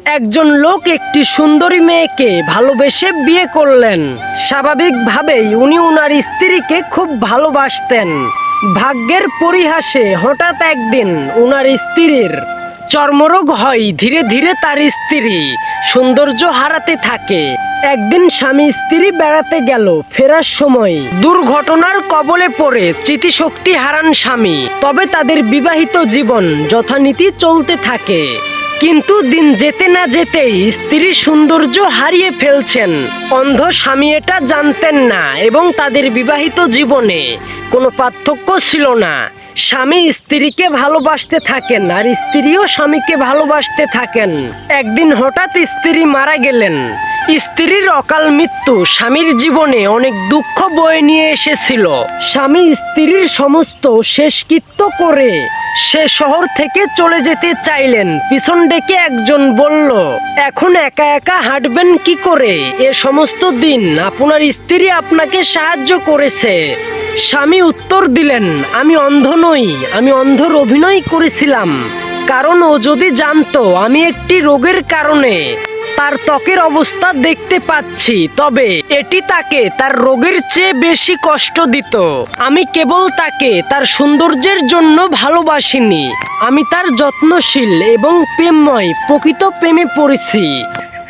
একজন লোক একটি সুন্দরী মেয়েকে ভালোবেসে বিয়ে করলেন। স্বাভাবিকভাবেই উনি ওনার স্ত্রীকে খুব ভালোবাসতেন। ভাগ্যের পরিহাসে হঠাৎ একদিন ওনার স্ত্রীর চর্মরোগ হয়। ধীরে ধীরে তার স্ত্রী সৌন্দর্য হারাতে থাকে। একদিন স্বামী স্ত্রী বেড়াতে গেল, ফেরার সময় দুর্ঘটনার কবলে পড়ে স্মৃতিশক্তি হারান স্বামী। তবে তাদের বিবাহিত জীবন যথারীতি চলতে থাকে। কিন্তু দিন যেতে না যেতেই স্ত্রীর সৌন্দর্য হারিয়ে ফেলছেন। অন্ধ স্বামী এটা জানতেন না এবং তাদের বিবাহিত জীবনে কোনো পার্থক্য ছিল না। স্বামী স্ত্রীকে ভালোবাসতে থাকেন আর স্ত্রীও স্বামীকে ভালোবাসতে থাকেন। একদিন হঠাৎ স্ত্রী মারা গেলেন। স্ত্রীর অকাল মৃত্যু স্বামীর জীবনে অনেক দুঃখ বয়ে নিয়ে এসেছিল। স্বামী স্ত্রীর সমস্ত শেষকৃত্য করে সে শহর থেকে চলে যেতে চাইলেন। পিছন ডেকে একজন বলল, এখন একা একা হাঁটবেন কি করে? এ সমস্ত দিন আপনার স্ত্রী আপনাকে সাহায্য করেছে। স্বামী উত্তর দিলেন, আমি অন্ধ নই, আমি অন্ধর অভিনয় করেছিলাম। কারণ ও যদি জানতো আমি একটি রোগের কারণে তার ত্বকের অবস্থা দেখতে পাচ্ছি, তবে এটি তাকে তার রোগের চেয়ে বেশি কষ্ট দিত। আমি কেবল তাকে তার সৌন্দর্যের জন্য ভালোবাসিনি, আমি তার যত্নশীল এবং প্রেমময় প্রকৃত প্রেমে পড়েছি।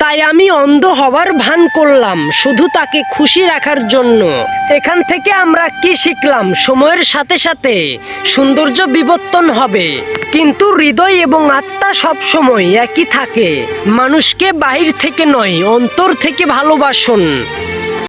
তাই আমি অন্ধ হবার ভান করলাম শুধু তাকে খুশি রাখার জন্য। এখান থেকে আমরা কি শিখলাম? সময়ের সাথে সাথে সৌন্দর্য বিবর্তন হবে, কিন্তু হৃদয় এবং আত্মা সবসময় একই থাকে। মানুষকে বাহির থেকে নয়, অন্তর থেকে ভালোবাসুন।